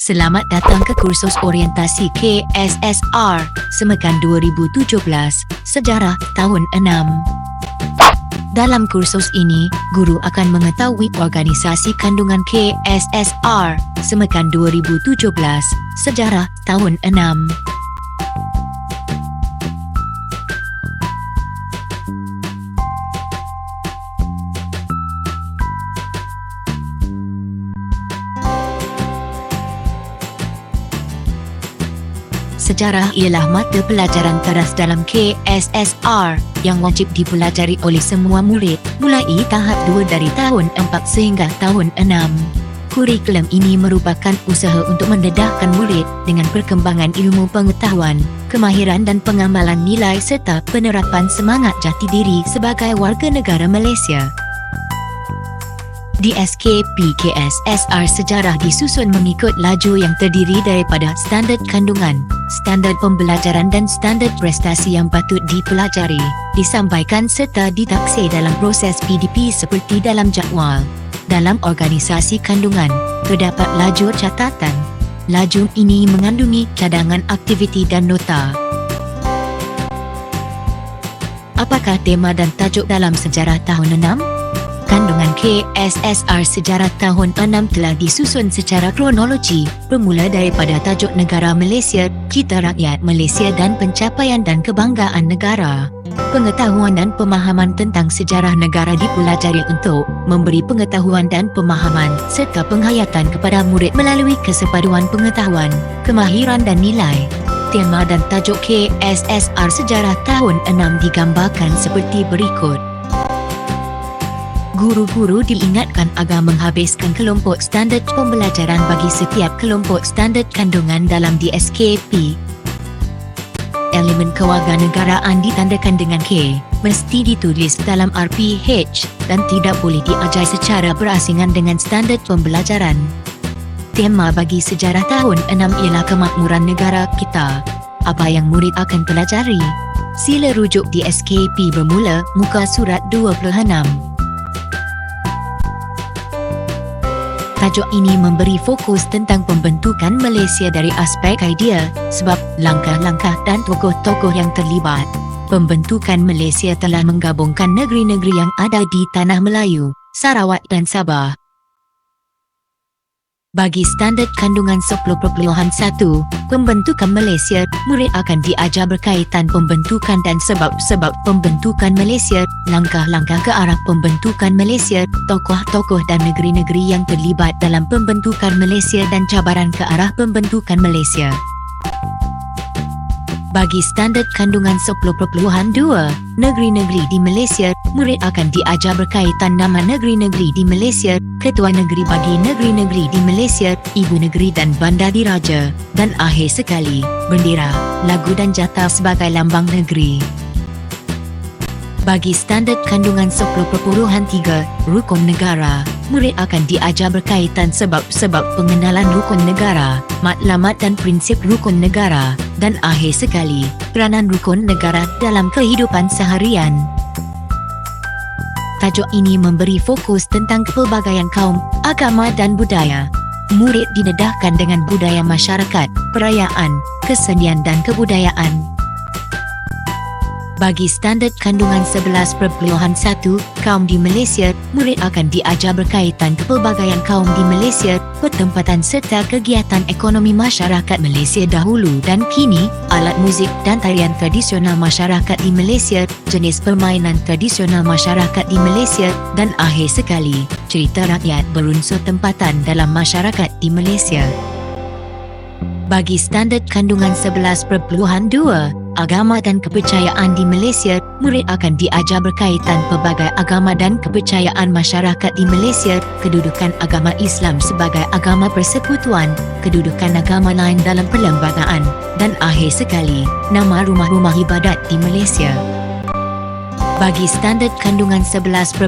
Selamat datang ke kursus orientasi KSSR Semekan 2017 Sejarah Tahun 6. Dalam kursus ini, guru akan mengetahui organisasi kandungan KSSR Semekan 2017 Sejarah Tahun 6. Sejarah ialah mata pelajaran teras dalam KSSR yang wajib dipelajari oleh semua murid mulai tahap 2 dari tahun 4 sehingga tahun 6. Kurikulum ini merupakan usaha untuk mendedahkan murid dengan perkembangan ilmu pengetahuan, kemahiran dan pengamalan nilai serta penerapan semangat jati diri sebagai warga negara Malaysia. Di SKP KSSR sejarah disusun mengikut laju yang terdiri daripada standard kandungan, standard pembelajaran dan standard prestasi yang patut dipelajari, disampaikan serta ditaksir dalam proses PDP seperti dalam jadual. Dalam organisasi kandungan, terdapat lajur catatan. Lajur ini mengandungi cadangan aktiviti dan nota. Apakah tema dan tajuk dalam sejarah tahun 6? Kandungan KSSR sejarah tahun 6 telah disusun secara kronologi, bermula daripada tajuk negara Malaysia, cita rakyat Malaysia dan pencapaian dan kebanggaan negara. Pengetahuan dan pemahaman tentang sejarah negara dipelajari untuk memberi pengetahuan dan pemahaman serta penghayatan kepada murid melalui kesepaduan pengetahuan, kemahiran dan nilai. Tema dan tajuk KSSR sejarah tahun 6 digambarkan seperti berikut. Guru-guru diingatkan agar menghabiskan kelompok standard pembelajaran bagi setiap kelompok standard kandungan dalam DSKP. Elemen kewarganegaraan ditandakan dengan K, mesti ditulis dalam RPH dan tidak boleh diajar secara berasingan dengan standard pembelajaran. Tema bagi sejarah tahun 6 ialah kemakmuran negara kita. Apa yang murid akan pelajari? Sila rujuk DSKP bermula muka surat 26. Tajuk ini memberi fokus tentang pembentukan Malaysia dari aspek idea, sebab, langkah-langkah dan tokoh-tokoh yang terlibat. Pembentukan Malaysia telah menggabungkan negeri-negeri yang ada di Tanah Melayu, Sarawak dan Sabah. Bagi standard kandungan 10.1, pembentukan Malaysia, murid akan diajar berkaitan pembentukan dan sebab-sebab pembentukan Malaysia, langkah-langkah ke arah pembentukan Malaysia, tokoh-tokoh dan negeri-negeri yang terlibat dalam pembentukan Malaysia dan cabaran ke arah pembentukan Malaysia. Bagi standard kandungan 10.2, negeri-negeri di Malaysia, murid akan diajar berkaitan nama negeri-negeri di Malaysia, ketua negeri bagi negeri-negeri di Malaysia, ibu negeri dan bandar diraja, dan akhir sekali, bendera, lagu dan jata sebagai lambang negeri. Bagi standard kandungan 10.3, rukun negara, murid akan diajar berkaitan sebab-sebab pengenalan rukun negara, matlamat dan prinsip rukun negara, dan akhir sekali, peranan rukun negara dalam kehidupan seharian. Tajuk ini memberi fokus tentang kepelbagaian kaum, agama dan budaya. Murid didedahkan dengan budaya masyarakat, perayaan, kesenian dan kebudayaan. Bagi standard kandungan 11.1, kaum di Malaysia, murid akan diajar berkaitan kepelbagaian kaum di Malaysia, pertempatan serta kegiatan ekonomi masyarakat Malaysia dahulu dan kini, alat muzik dan tarian tradisional masyarakat di Malaysia, jenis permainan tradisional masyarakat di Malaysia, dan akhir sekali, cerita rakyat berunsur tempatan dalam masyarakat di Malaysia. Bagi standard kandungan 11.2, agama dan kepercayaan di Malaysia, murid akan diajar berkaitan pelbagai agama dan kepercayaan masyarakat di Malaysia, kedudukan agama Islam sebagai agama persekutuan, kedudukan agama lain dalam perlembagaan, dan akhir sekali, nama rumah-rumah ibadat di Malaysia. Bagi standard kandungan 11.3,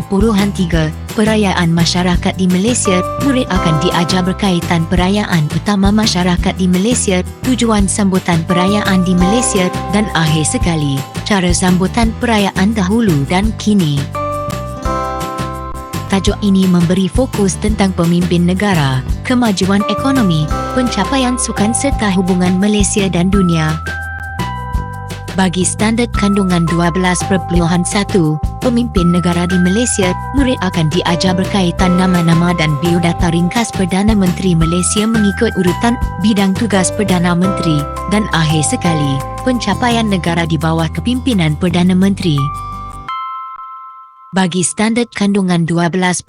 perayaan masyarakat di Malaysia, murid akan diajar berkaitan perayaan utama masyarakat di Malaysia, tujuan sambutan perayaan di Malaysia, dan akhir sekali, cara sambutan perayaan dahulu dan kini. Tajuk ini memberi fokus tentang pemimpin negara, kemajuan ekonomi, pencapaian sukan serta hubungan Malaysia dan dunia. Bagi standard kandungan 12.1, pemimpin negara di Malaysia, murid akan diajar berkaitan nama-nama dan biodata ringkas Perdana Menteri Malaysia mengikut urutan bidang tugas Perdana Menteri, dan akhir sekali, pencapaian negara di bawah kepimpinan Perdana Menteri. Bagi standard kandungan 12.2,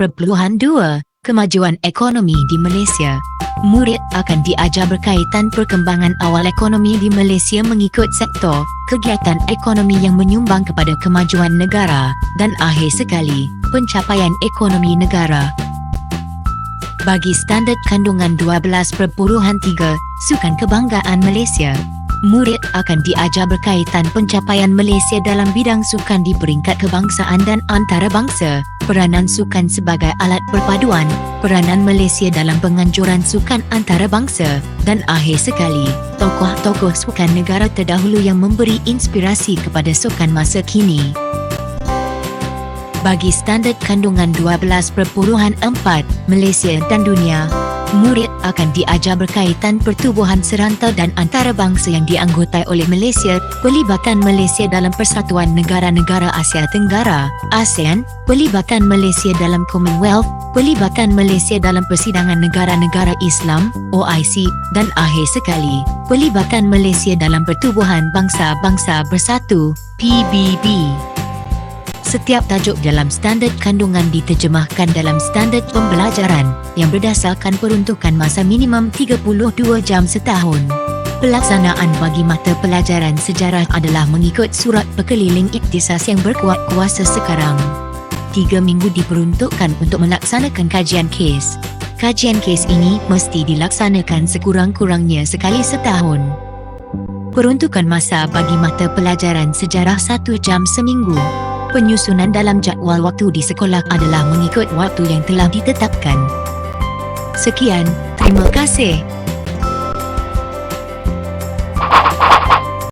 kemajuan ekonomi di Malaysia, murid akan diajar berkaitan perkembangan awal ekonomi di Malaysia mengikut sektor, kegiatan ekonomi yang menyumbang kepada kemajuan negara, dan akhir sekali, pencapaian ekonomi negara. Bagi standard kandungan 12.3, sukan kebanggaan Malaysia, murid akan diajar berkaitan pencapaian Malaysia dalam bidang sukan di peringkat kebangsaan dan antarabangsa, peranan sukan sebagai alat perpaduan, peranan Malaysia dalam penganjuran sukan antarabangsa, dan akhir sekali, tokoh-tokoh sukan negara terdahulu yang memberi inspirasi kepada sukan masa kini. Bagi standard kandungan 12.4, Malaysia dan dunia, murid akan diajar berkaitan pertubuhan serantau dan antarabangsa yang dianggotai oleh Malaysia, pelibatan Malaysia dalam Persatuan Negara-Negara Asia Tenggara, ASEAN, pelibatan Malaysia dalam Commonwealth, pelibatan Malaysia dalam Persidangan Negara-Negara Islam, OIC, dan akhir sekali, pelibatan Malaysia dalam Pertubuhan Bangsa-Bangsa Bersatu, PBB. Setiap tajuk dalam standard kandungan diterjemahkan dalam standard pembelajaran yang berdasarkan peruntukan masa minimum 32 jam setahun. Pelaksanaan bagi mata pelajaran sejarah adalah mengikut surat perkeliling iktisas yang berkuat kuasa sekarang. 3 minggu diperuntukkan untuk melaksanakan kajian kes. Kajian kes ini mesti dilaksanakan sekurang-kurangnya sekali setahun. Peruntukan masa bagi mata pelajaran sejarah 1 jam seminggu. Penyusunan dalam jadual waktu di sekolah adalah mengikut waktu yang telah ditetapkan. Sekian, terima kasih.